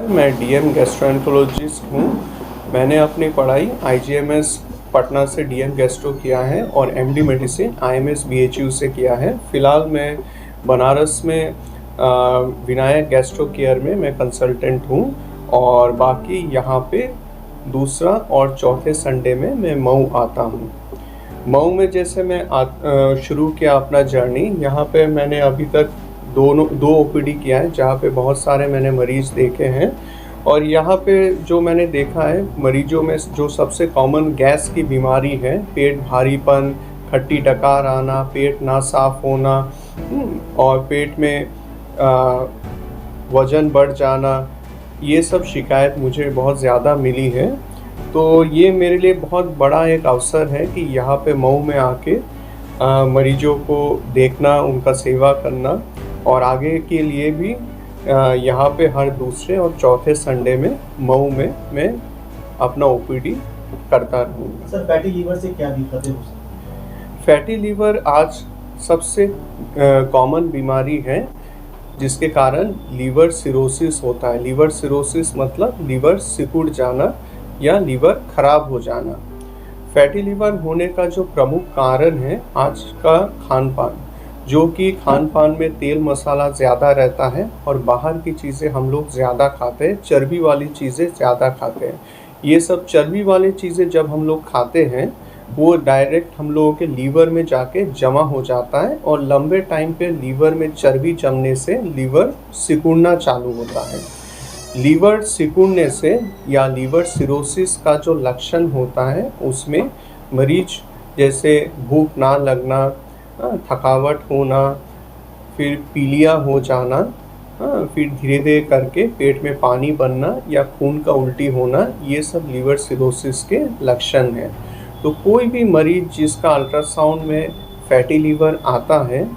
मैं DM gastroenterologist हूँ। मैंने अपनी पढ़ाई आईजीएमएस पटना से डीएम गैस्ट्रो किया है और एमडी मेडिसिन आईएमएस बीएचयू से किया है। फ़िलहाल मैं बनारस में विनायक गैस्ट्रो केयर में मैं कंसल्टेंट हूँ और बाकी यहाँ पे दूसरा और चौथे संडे में मैं मऊ आता हूँ। मऊ में जैसे मैं शुरू किया अपना जर्नी, यहाँ पे मैंने अभी तक दो ओपीडी किया है जहाँ पे बहुत सारे मैंने मरीज़ देखे हैं। और यहाँ पे जो मैंने देखा है मरीजों में जो सबसे कॉमन गैस की बीमारी है, पेट भारीपन, खट्टी डकार आना, पेट ना साफ होना और पेट में वज़न बढ़ जाना, ये सब शिकायत मुझे बहुत ज़्यादा मिली है। तो ये मेरे लिए बहुत बड़ा एक अवसर है कि यहाँ पे मऊ में आके मरीजों को देखना, उनका सेवा करना और आगे के लिए भी यहाँ पे हर दूसरे और चौथे संडे में मऊ में मैं अपना ओपीडी करता रहूँगा। सर, फैटी लीवर से क्या दिक्कतें हो सकती हैं? फैटी लीवर आज सबसे कॉमन बीमारी है जिसके कारण लीवर सिरोसिस होता है। लीवर सिरोसिस मतलब लीवर सिकुड़ जाना या लीवर खराब हो जाना। फैटी लीवर होने का जो प्रमुख कारण है आज का खान पान, जो कि खान पान में तेल मसाला ज़्यादा रहता है और बाहर की चीज़ें हम लोग ज़्यादा खाते हैं, चर्बी वाली चीज़ें ज़्यादा खाते हैं। ये सब चर्बी वाली चीज़ें जब हम लोग खाते हैं वो डायरेक्ट हम लोगों के लीवर में जाके जमा हो जाता है और लंबे टाइम पे लीवर में चर्बी जमने से लीवर सिकुड़ना चालू होता है। लीवर सिकुड़ने से या लीवर सिरोसिस का जो लक्षण होता है उसमें मरीज जैसे भूख ना लगना, थकावट होना, फिर पीलिया हो जाना, फिर धीरे धीरे करके पेट में पानी बनना या खून का उल्टी होना, ये सब लीवर सिरोसिस के लक्षण हैं। तो कोई भी मरीज जिसका अल्ट्रासाउंड में फैटी लीवर आता है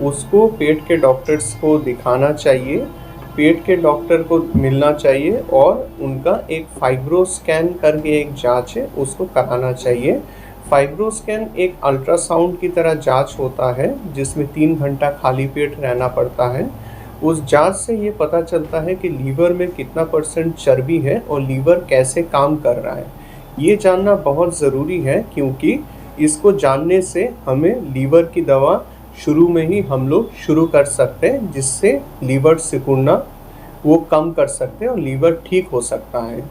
उसको पेट के डॉक्टर्स को दिखाना चाहिए, पेट के डॉक्टर को मिलना चाहिए और उनका एक फाइब्रोस्कैन करके एक जांच है उसको कराना चाहिए। फाइब्रोस्कैन एक अल्ट्रासाउंड की तरह जांच होता है जिसमें 3 घंटा खाली पेट रहना पड़ता है। उस जांच से ये पता चलता है कि लीवर में कितना % चर्बी है और लीवर कैसे काम कर रहा है। ये जानना बहुत ज़रूरी है क्योंकि इसको जानने से हमें लीवर की दवा शुरू में ही हम लोग शुरू कर सकते हैं जिससे लीवर सिकुड़ना वो कम कर सकते हैं और लीवर ठीक हो सकता है।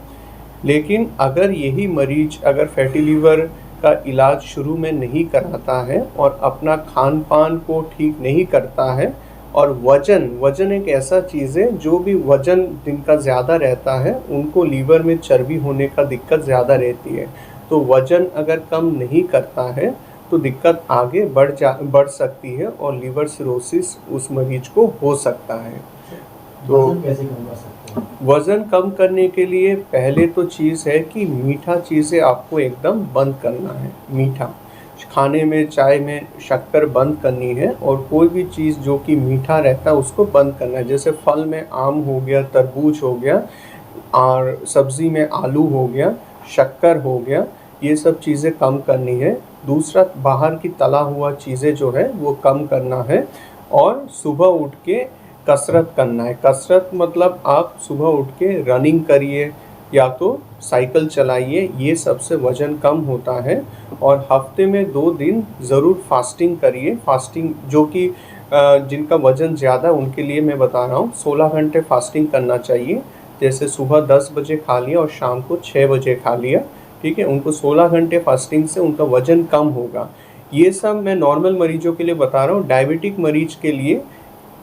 लेकिन अगर यही मरीज अगर फैटी लीवर का इलाज शुरू में नहीं कराता है और अपना खान पान को ठीक नहीं करता है और वज़न एक ऐसा चीज़ है जो भी वज़न जिनका ज़्यादा रहता है उनको लीवर में चर्बी होने का दिक्कत ज़्यादा रहती है। तो वज़न अगर कम नहीं करता है तो दिक्कत आगे बढ़ सकती है और लीवर सिरोसिस उस मरीज को हो सकता है। तो वजन कैसे कम कर सकते हैं? वज़न कम करने के लिए पहले तो चीज़ है कि मीठा चीज़ें आपको एकदम बंद करना है। मीठा खाने में, चाय में शक्कर बंद करनी है और कोई भी चीज़ जो कि मीठा रहता है उसको बंद करना है। जैसे फल में आम हो गया, तरबूज हो गया और सब्ज़ी में आलू हो गया, शक्कर हो गया, ये सब चीज़ें कम करनी है। दूसरा, बाहर की तला हुआ चीज़ें जो है वो कम करना है और सुबह उठ के कसरत करना है। कसरत मतलब आप सुबह उठ के रनिंग करिए या तो साइकिल चलाइए, ये सबसे वज़न कम होता है। और हफ्ते में 2 दिन ज़रूर फास्टिंग करिए। फास्टिंग जो कि जिनका वज़न ज़्यादा उनके लिए मैं बता रहा हूँ, 16 घंटे फास्टिंग करना चाहिए। जैसे सुबह 10 बजे खा लिया और शाम को 6 बजे खा लिया, ठीक है। उनको 16 घंटे फास्टिंग से उनका वज़न कम होगा। ये सब मैं नॉर्मल मरीजों के लिए बता रहा हूँ। डायबिटिक मरीज के लिए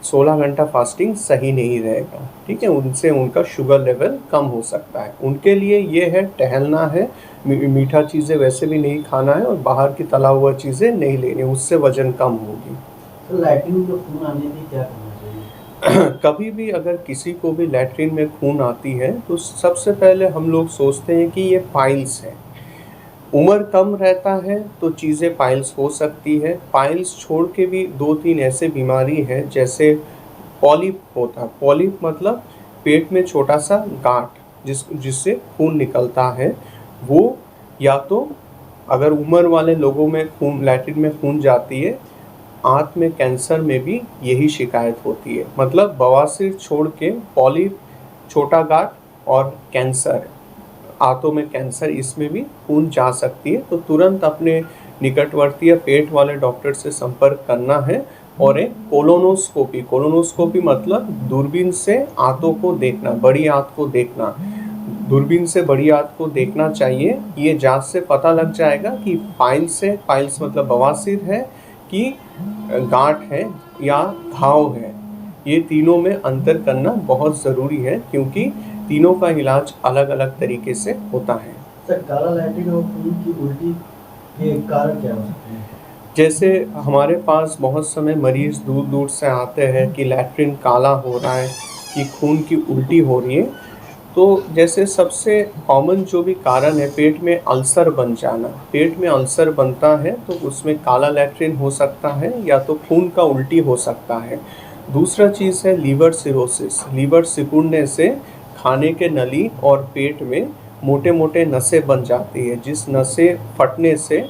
16 घंटा फास्टिंग सही नहीं रहेगा, ठीक है। उनसे उनका शुगर लेवल कम हो सकता है। उनके लिए ये है टहलना है, मीठा चीज़ें वैसे भी नहीं खाना है और बाहर की तला हुआ चीज़ें नहीं लेनी, उससे वज़न कम होगी। तो लैट्रिन में खून आने में क्या करना चाहिए? कभी भी अगर किसी को भी लैट्रिन में खून आती है तो सबसे पहले हम लोग सोचते हैं कि ये पाइल्स है। उम्र कम रहता है तो चीज़ें पाइल्स हो सकती है। पाइल्स छोड़ के भी 2-3 ऐसे बीमारी हैं जैसे पॉलिप होता है। पॉलिप मतलब पेट में छोटा सा गांठ जिससे खून निकलता है। वो या तो अगर उम्र वाले लोगों में खून लैट्रिन में खून जाती है, आंत में कैंसर में भी यही शिकायत होती है। मतलब बवासीर छोड़ के पॉलिप छोटा गांठ और कैंसर, आंतों में कैंसर, इसमें भी खून जा सकती है। तो तुरंत अपने निकटवर्ती या पेट वाले डॉक्टर से संपर्क करना है। और एक कोलोनोस्कोपी, कोलोनोस्कोपी मतलब दूरबीन से आंतों को देखना, बड़ी आंत को देखना, दूरबीन से बड़ी आंत को देखना चाहिए। ये जांच से पता लग जाएगा कि पाइल्स मतलब बवासीर है कि गांठ है या घाव है। ये तीनों में अंतर करना बहुत ज़रूरी है, क्योंकि तीनों का इलाज अलग अलग तरीके से होता है। सर, काला लैट्रिन और खून की उल्टी के कारण क्या हो सकते हैं? जैसे हमारे पास बहुत समय मरीज दूर दूर से आते हैं कि लैट्रिन काला हो रहा है, कि खून की उल्टी हो रही है। तो जैसे सबसे कॉमन जो भी कारण है, पेट में अल्सर बन जाना। पेट में अल्सर बनता है तो उसमें काला लैट्रिन हो सकता है, या तो खून का उल्टी हो सकता है। दूसरा चीज़ है लीवर सिरोसिस। लीवर सिकुड़ने से खाने के नली और पेट में मोटे मोटे नसें बन जाती है, जिस नसें फटने से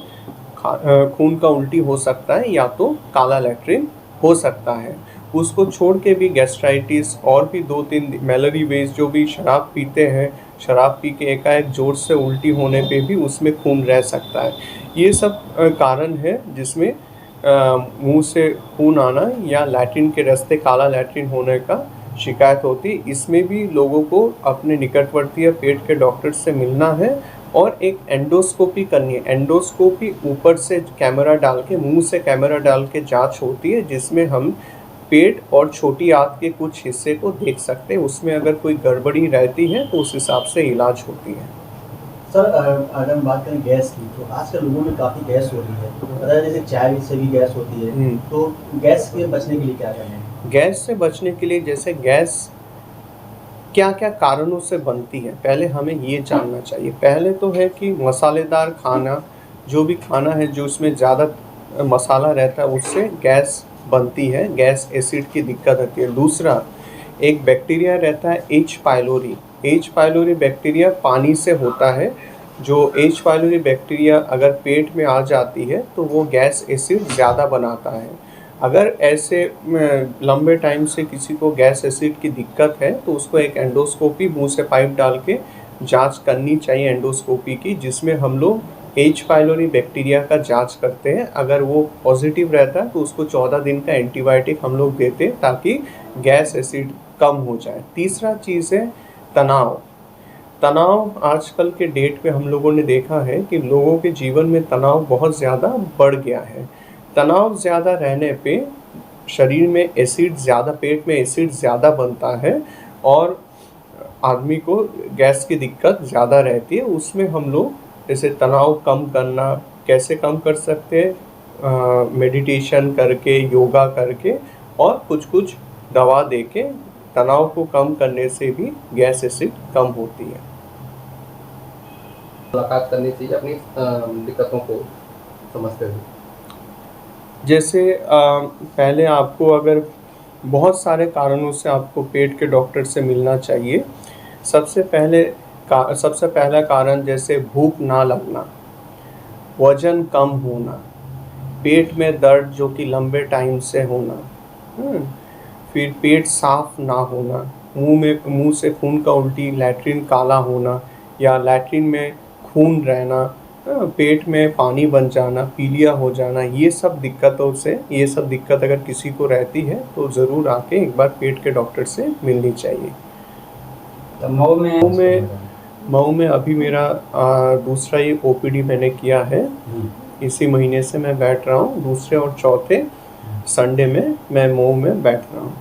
खून का उल्टी हो सकता है, या तो काला लैट्रिन हो सकता है। उसको छोड़ के भी गैस्ट्राइटिस और भी 2-3 मेलरी वेज, जो भी शराब पीते हैं, शराब पी के एकाएक जोर से उल्टी होने पे भी उसमें खून रह सकता है। ये सब कारण है जिसमें मुंह से खून आना या लैट्रिन के रास्ते काला लैट्रिन होने का शिकायत होती। इसमें भी लोगों को अपने निकटवर्ती या पेट के डॉक्टर से मिलना है और एक एंडोस्कोपी करनी है। एंडोस्कोपी ऊपर से कैमरा डाल के, मुंह से कैमरा डाल के जांच होती है, जिसमें हम पेट और छोटी आंत के कुछ हिस्से को देख सकते हैं। उसमें अगर कोई गड़बड़ी रहती है तो उस हिसाब से इलाज होती है। सर, अगर हम बात करें गैस की, तो आजकल लोगों में काफ़ी गैस हो रही है। पता है, जैसे चाय से भी गैस होती है, तो गैस से बचने के लिए क्या करना है? गैस से बचने के लिए, जैसे गैस क्या क्या कारणों से बनती है, पहले हमें ये जानना चाहिए। पहले तो है कि मसालेदार खाना, जो भी खाना है जो उसमें ज़्यादा मसाला रहता है, उससे गैस बनती है, गैस एसिड की दिक्कत आती है। दूसरा, एक बैक्टीरिया रहता है H pylori. H pylori bacteria पानी से होता है। जो एच पाइलोरी बैक्टीरिया अगर पेट में आ जाती है तो वो गैस एसिड ज़्यादा बनाता है। अगर ऐसे लंबे टाइम से किसी को गैस एसिड की दिक्कत है तो उसको एक एंडोस्कोपी, मुंह से पाइप डाल के जांच करनी चाहिए एंडोस्कोपी की, जिसमें हम लोग एच पाइलोरी बैक्टीरिया का जांच करते हैं। अगर वो पॉजिटिव रहता है तो उसको 14 दिन का एंटीबायोटिक हम लोग देते हैं, ताकि गैस एसिड कम हो जाए। तीसरा चीज़ है तनाव। तनाव आजकल के डेट पे हम लोगों ने देखा है कि लोगों के जीवन में तनाव बहुत ज़्यादा बढ़ गया है। तनाव ज़्यादा रहने पे शरीर में एसिड ज़्यादा, पेट में एसिड ज़्यादा बनता है और आदमी को गैस की दिक्कत ज़्यादा रहती है। उसमें हम लोग जैसे तनाव कम करना कैसे कम कर सकते हैं, मेडिटेशन करके, योगा करके और कुछ दवा दे के तनाव को कम करने से भी गैस एसिड कम होती है। मुलाकात करनी चाहिए अपनी दिक्कतों को समझते हुए। जैसे पहले आपको अगर बहुत सारे कारणों से आपको पेट के डॉक्टर से मिलना चाहिए। सबसे पहला कारण जैसे भूख ना लगना, वज़न कम होना, पेट में दर्द जो कि लंबे टाइम से होना, फिर पेट साफ ना होना, मुंह से खून का उल्टी, लैट्रिन काला होना या लैट्रिन में खून रहना, पेट में पानी बन जाना, पीलिया हो जाना। ये सब दिक्कत अगर किसी को रहती है तो ज़रूर आके एक बार पेट के डॉक्टर से मिलनी चाहिए। मऊ में अभी मेरा दूसरा ये ओपीडी मैंने किया है। इसी महीने से मैं बैठ रहा हूँ। दूसरे और चौथे संडे में मैं मऊ में बैठ रहा हूँ।